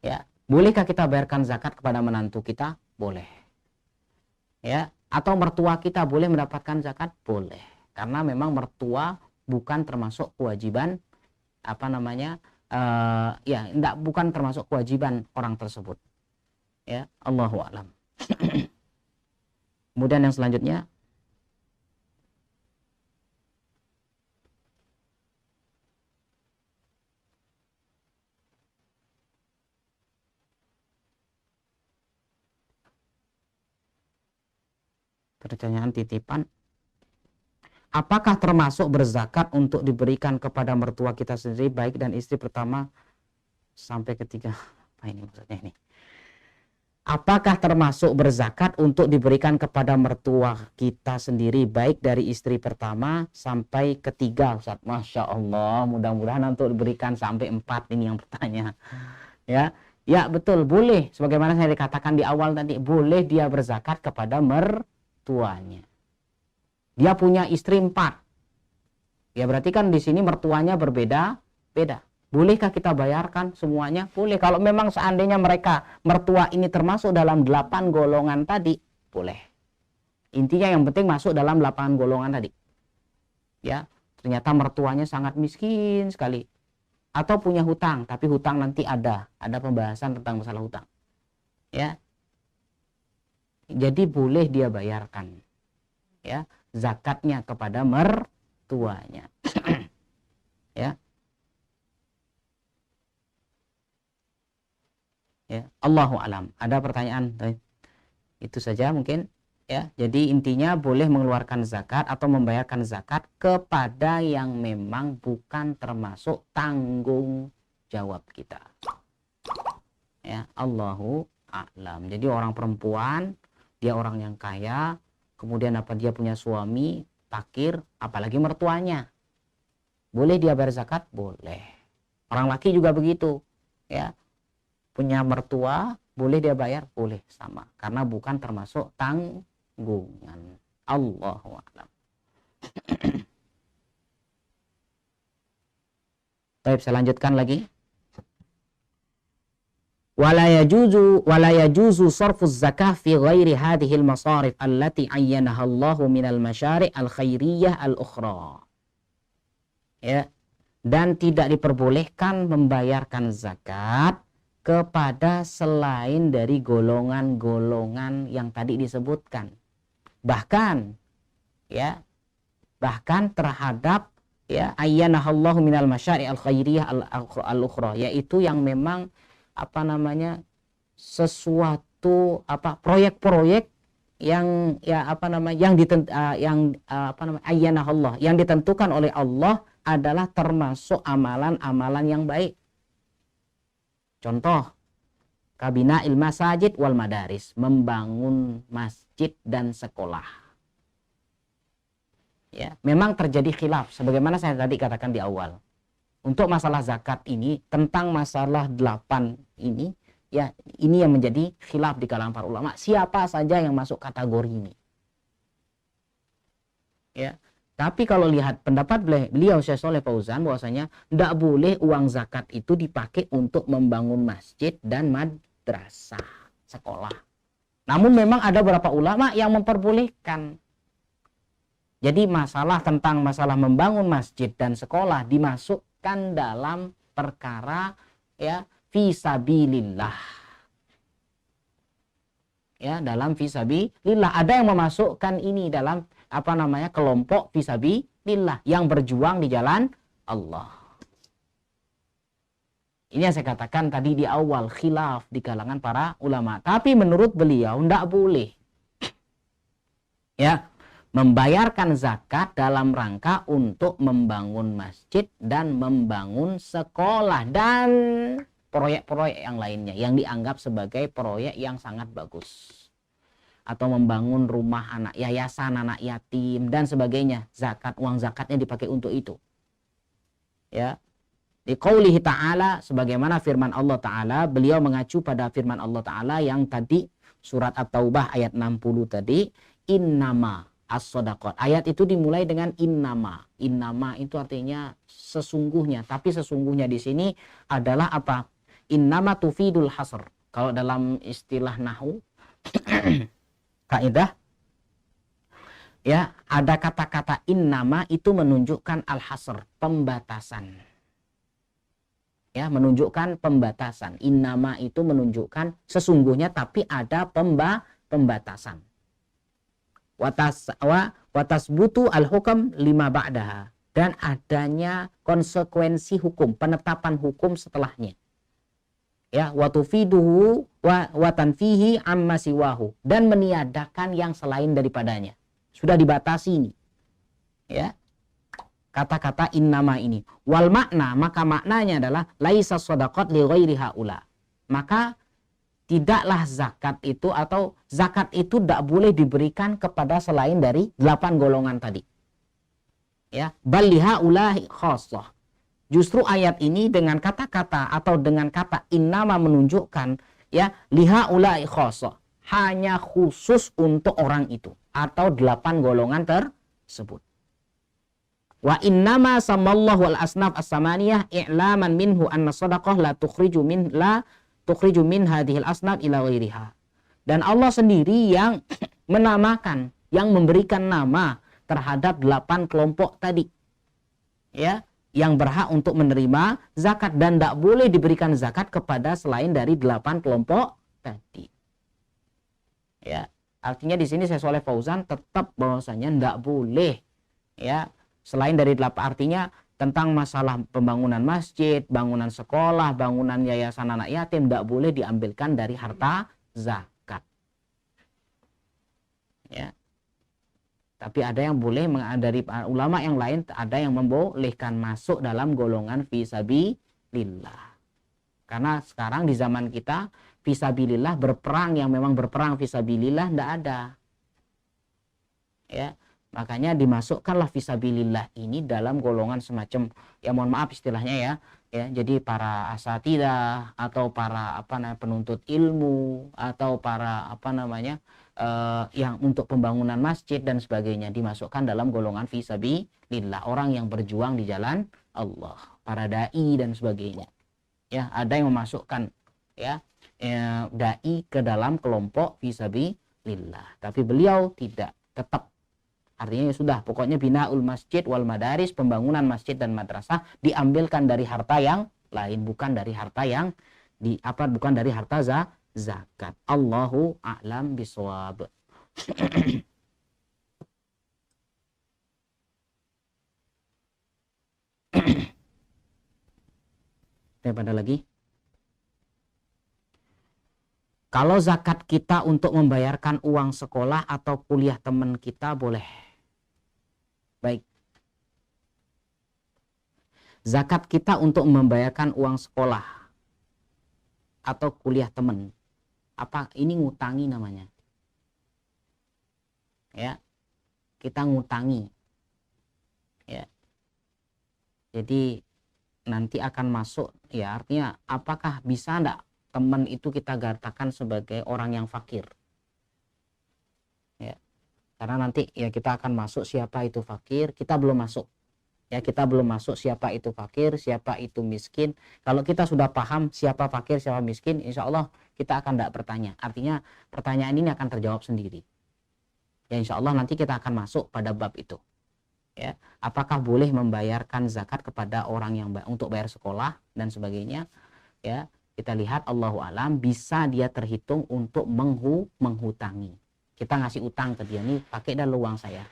Ya, bolehkah kita bayarkan zakat kepada menantu kita? Boleh. Ya, atau mertua kita boleh mendapatkan zakat? Boleh. Karena memang mertua bukan termasuk kewajiban bukan termasuk kewajiban orang tersebut. Ya, Allahu a'lam. Kemudian yang selanjutnya, pertanyaan titipan, apakah termasuk berzakat untuk diberikan kepada mertua kita sendiri baik dan istri pertama sampai ketiga? Apa ini maksudnya ini? Apakah termasuk berzakat untuk diberikan kepada mertua kita sendiri baik dari istri pertama sampai ketiga, Ustaz? Masya Allah, mudah-mudahan untuk diberikan sampai 4 ini yang bertanya. Ya betul, boleh. Sebagaimana saya dikatakan di awal tadi, boleh dia berzakat kepada mertuanya. Dia punya istri 4. Ya berarti kan di sini mertuanya berbeda-beda. Bolehkah kita bayarkan semuanya? Boleh. Kalau memang seandainya mertua ini termasuk dalam 8 golongan tadi, boleh. Intinya yang penting masuk dalam 8 golongan tadi. Ya, ternyata mertuanya sangat miskin sekali. Atau punya hutang, tapi hutang nanti ada pembahasan tentang masalah hutang. Ya. Jadi boleh dia bayarkan. Ya, zakatnya kepada mertuanya. Ya. Ya, Allahu alam. Ada pertanyaan? Itu saja mungkin. Ya, jadi intinya boleh mengeluarkan zakat atau membayarkan zakat kepada yang memang bukan termasuk tanggung jawab kita. Ya, Allahu a'lam. Jadi orang perempuan, dia orang yang kaya, kemudian dia punya suami fakir, apalagi mertuanya. Boleh dia bayar zakat? Boleh. Orang laki juga begitu. Ya. Punya mertua, boleh dia bayar? Boleh, sama. Karena bukan termasuk tanggungan. Allahu a'lam. Baik, saya lanjutkan lagi. Wala yajuzu sarfuz zakah fi ghairi hadhihi al-masarif allati ayyanaha Allahu minal masyari' al-khairiyah al-ukhra. Ya. Dan tidak diperbolehkan membayarkan zakat kepada selain dari golongan-golongan yang tadi disebutkan. Bahkan terhadap ayyanahallahu minal masyari' al-khairiyah al-ukhra, yaitu yang memang sesuatu proyek-proyek yang ayyanahallah, yang ditentukan oleh Allah adalah termasuk amalan-amalan yang baik. Contoh, kabina'il masajid wal madaris, membangun masjid dan sekolah. Ya, memang terjadi khilaf sebagaimana saya tadi katakan di awal. Untuk masalah zakat ini, tentang masalah 8 ini, ya ini yang menjadi khilaf di kalangan para ulama, siapa saja yang masuk kategori ini. Ya. Tapi kalau lihat pendapat beliau Syekh Shalih Fauzan bahwasanya tidak boleh uang zakat itu dipakai untuk membangun masjid dan madrasah, sekolah. Namun memang ada beberapa ulama yang memperbolehkan. Jadi tentang masalah membangun masjid dan sekolah dimasukkan dalam perkara ya fisabilillah. Ya, dalam fisabilillah. Ada yang memasukkan ini dalam kelompok fisabilillah yang berjuang di jalan Allah. Ini yang saya katakan tadi di awal, khilaf di kalangan para ulama. Tapi menurut beliau tidak boleh ya membayarkan zakat dalam rangka untuk membangun masjid dan membangun sekolah dan proyek-proyek yang lainnya yang dianggap sebagai proyek yang sangat bagus. Atau membangun rumah anak yayasan anak yatim dan sebagainya, uang zakatnya dipakai untuk itu. Ya. Di qaulihi ta'ala, sebagaimana firman Allah Ta'ala, beliau mengacu pada firman Allah Ta'ala yang tadi surat At-Taubah ayat 60 tadi, innama as-shadaqat. Ayat itu dimulai dengan innama. Innama itu artinya sesungguhnya, tapi sesungguhnya di sini adalah apa? Innama tufidul hasr. Kalau dalam istilah nahwu kaidah ya, ada kata-kata innama itu menunjukkan al-hasr, pembatasan. Ya, menunjukkan pembatasan. Innama itu menunjukkan sesungguhnya, tapi ada pembatasan. Watasbutu al-hukam lima ba'daha, dan adanya konsekuensi hukum, penetapan hukum setelahnya. Ya, watufiduhu watanfihi amma siwahu, dan meniadakan yang selain daripadanya. Sudah dibatasi ini. Ya. Kata-kata innama ini. Wal makna, maka maknanya adalah laisa shadaqat li ghairi haula. Maka tidaklah zakat itu atau zakat itu tidak boleh diberikan kepada selain dari 8 golongan tadi. Ya, bal li haula khassah. Justru ayat ini dengan kata-kata atau dengan kata innama menunjukkan ya liha ulai khosoh, hanya khusus untuk orang itu atau 8 golongan tersebut. Wa innama samallahu al-asnaf as-samaniyah i'laman minhu anna shadaqah la tukhriju min hadhil asnaf ila ghairiha. Dan Allah sendiri yang menamakan, yang memberikan nama terhadap 8 kelompok tadi. Ya, yang berhak untuk menerima zakat dan tidak boleh diberikan zakat kepada selain dari 8 kelompok tadi. Ya, artinya di sini Syekh Shalih Fauzan tetap bahwasanya tidak boleh ya selain dari 8, artinya tentang masalah pembangunan masjid, bangunan sekolah, bangunan yayasan anak yatim tidak boleh diambilkan dari harta zakat. Ya. Tapi ada yang boleh, dari ulama yang lain ada yang membolehkan masuk dalam golongan fisabilillah. Karena sekarang di zaman kita fisabilillah berperang, yang memang berperang fisabilillah tidak ada. Ya, makanya dimasukkanlah fisabilillah ini dalam golongan semacam, ya mohon maaf istilahnya ya, jadi para asatidah atau para penuntut ilmu atau para yang untuk pembangunan masjid dan sebagainya dimasukkan dalam golongan fisabilillah, orang yang berjuang di jalan Allah, para dai dan sebagainya. Ya, ada yang memasukkan dai ke dalam kelompok fisabilillah, tapi beliau tidak, tetap artinya sudah pokoknya binaul masjid wal madaris, pembangunan masjid dan madrasah diambilkan dari harta yang lain, bukan dari harta yang bukan dari harta zakat. Allahu a'lam bishawab. Daripada lagi. Kalau zakat kita untuk membayarkan uang sekolah atau kuliah teman kita boleh. Baik. Zakat kita untuk membayarkan uang sekolah atau kuliah temen, apa ini ngutangi namanya, ya kita ngutangi, ya jadi nanti akan masuk, ya artinya apakah bisa enggak teman itu kita katakan sebagai orang yang fakir, ya karena nanti ya kita akan masuk siapa itu fakir, kita belum masuk, ya kita belum masuk siapa itu fakir, siapa itu miskin. Kalau kita sudah paham siapa fakir siapa miskin, insya Allah kita akan tidak bertanya, artinya pertanyaan ini akan terjawab sendiri, ya insya Allah nanti kita akan masuk pada bab itu, ya apakah boleh membayarkan zakat kepada orang yang untuk bayar sekolah dan sebagainya. Ya kita lihat Allahu alam bisa dia terhitung untuk menghutangi, kita ngasih utang ke dia, nih pakai dah uang saya,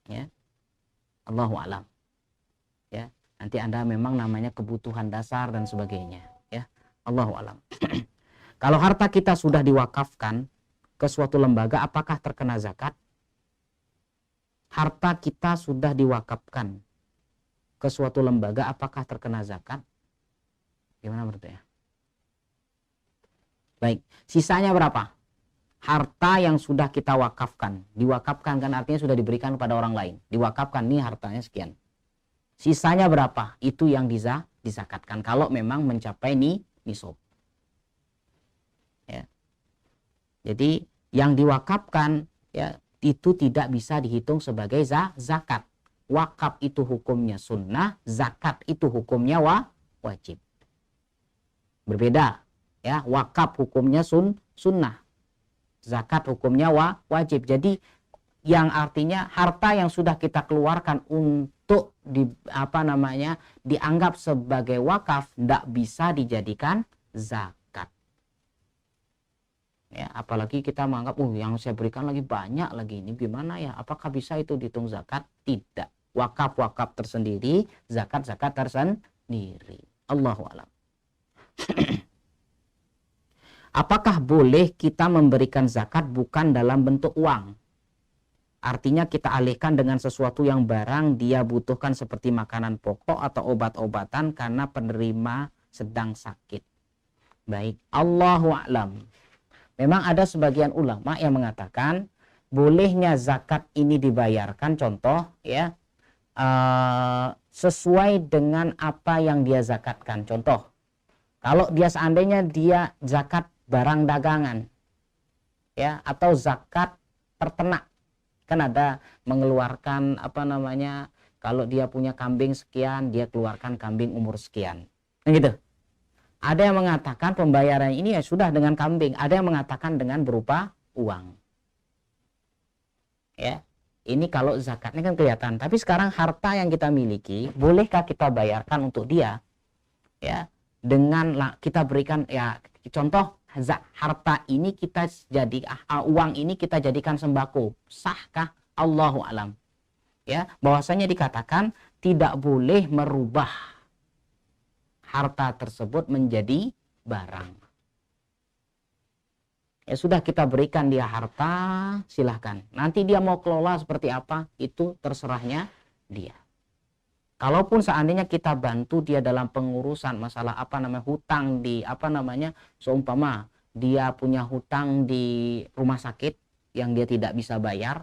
ya Allahu alam, ya nanti Anda memang namanya kebutuhan dasar dan sebagainya, ya Allahu alam. Kalau harta kita sudah diwakafkan ke suatu lembaga, apakah terkena zakat? Harta kita sudah diwakafkan ke suatu lembaga, apakah terkena zakat? Gimana menurut ya? Baik, sisanya berapa? Harta yang sudah kita wakafkan, diwakafkan kan artinya sudah diberikan kepada orang lain, diwakafkan nih hartanya sekian. Sisanya berapa? Itu yang dizakatkan kalau memang mencapai nisab. Ya. Jadi yang diwakafkan ya itu tidak bisa dihitung sebagai zakat. Wakaf itu hukumnya sunnah, zakat itu hukumnya wajib. Berbeda, ya. Wakaf hukumnya sunnah, zakat hukumnya wajib. Jadi yang artinya harta yang sudah kita keluarkan untuk dianggap sebagai wakaf tidak bisa dijadikan zakat. Ya, apalagi kita menganggap yang saya berikan lagi banyak lagi, ini gimana ya, apakah bisa itu dihitung zakat? Tidak. Wakaf tersendiri, zakat tersendiri. Allahu a'lam. Apakah boleh kita memberikan zakat bukan dalam bentuk uang? Artinya kita alihkan dengan sesuatu yang barang dia butuhkan seperti makanan pokok atau obat-obatan karena penerima sedang sakit. Baik, Allahu a'lam. Memang ada sebagian ulama yang mengatakan bolehnya zakat ini dibayarkan, contoh ya sesuai dengan apa yang dia zakatkan. Contoh, kalau dia seandainya dia zakat barang dagangan, ya atau zakat ternak, kan ada mengeluarkan kalau dia punya kambing sekian dia keluarkan kambing umur sekian, gitu. Ada yang mengatakan pembayaran ini ya sudah dengan kambing, ada yang mengatakan dengan berupa uang. Ya, ini kalau zakatnya kan kelihatan. Tapi sekarang harta yang kita miliki, bolehkah kita bayarkan untuk dia? Ya, dengan kita berikan ya contoh harta ini kita uang ini kita jadikan sembako, sahkah? Allahu alam. Ya, bahwasanya dikatakan tidak boleh merubah harta tersebut menjadi barang. Ya sudah, kita berikan dia harta, silahkan. Nanti dia mau kelola seperti apa, itu terserahnya dia. Kalaupun seandainya kita bantu dia dalam pengurusan masalah hutang di seumpama dia punya hutang di rumah sakit yang dia tidak bisa bayar,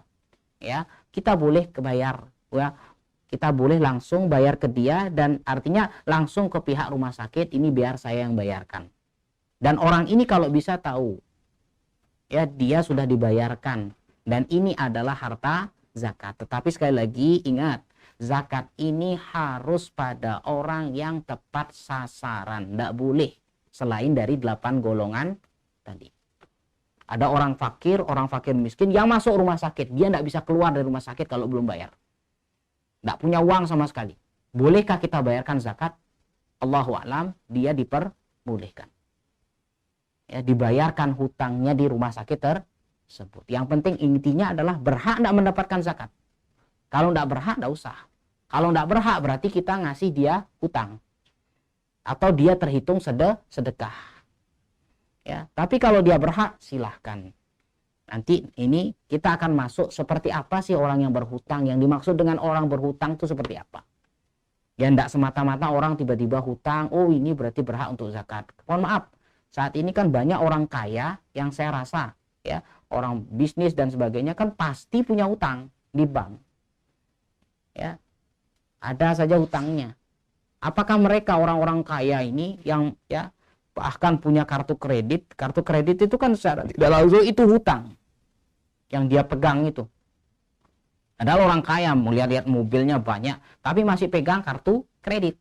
ya kita boleh kebayar, ya kita boleh langsung bayar ke dia, dan artinya langsung ke pihak rumah sakit, ini biar saya yang bayarkan. Dan orang ini kalau bisa tahu, ya dia sudah dibayarkan dan ini adalah harta zakat. Tetapi sekali lagi ingat, zakat ini harus pada orang yang tepat sasaran, tidak boleh selain dari 8 golongan tadi. Ada orang fakir miskin yang masuk rumah sakit, dia tidak bisa keluar dari rumah sakit kalau belum bayar, tidak punya uang sama sekali. Bolehkah kita bayarkan zakat? Allahu a'lam, dia diperbolehkan, ya dibayarkan hutangnya di rumah sakit tersebut. Yang penting intinya adalah berhak tidak mendapatkan zakat. Kalau tidak berhak tidak usah. Kalau tidak berhak berarti kita ngasih dia hutang atau dia terhitung sedekah. Ya, tapi kalau dia berhak silahkan. Nanti ini kita akan masuk seperti apa sih orang yang berhutang, yang dimaksud dengan orang berhutang itu seperti apa. Ya enggak semata-mata orang tiba-tiba hutang, oh ini berarti berhak untuk zakat. Mohon maaf, saat ini kan banyak orang kaya yang saya rasa ya, orang bisnis dan sebagainya kan pasti punya hutang di bank. Ya, ada saja hutangnya. Apakah mereka orang-orang kaya ini yang ya bahkan punya kartu kredit? Kartu kredit itu kan secara tidak langsung itu hutang yang dia pegang itu. Padahal orang kaya melihat-lihat mobilnya banyak, tapi masih pegang kartu kredit.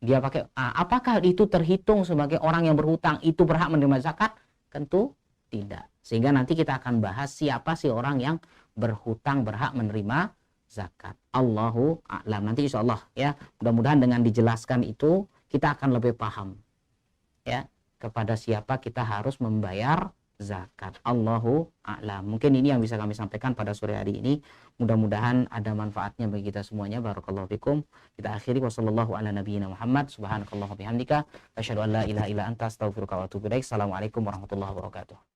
Dia pakai, apakah itu terhitung sebagai orang yang berhutang itu berhak menerima zakat? Tentu tidak. Sehingga nanti kita akan bahas siapa sih orang yang berhutang berhak menerima zakat. Allahu a'lam. Nanti insya Allah ya, mudah-mudahan dengan dijelaskan itu kita akan lebih paham ya kepada siapa kita harus membayar zakat. Allahu a'lam. Mungkin ini yang bisa kami sampaikan pada sore hari ini. Mudah-mudahan ada manfaatnya bagi kita semuanya. Barakallahu fikum. Kita akhiri wasallallahu ala nabiyyina Muhammad. Subhanakallah bihamdika asyhadu an la ilaha illa anta astaghfiruka wa atubu ilaik. Assalamualaikum warahmatullahi wabarakatuh.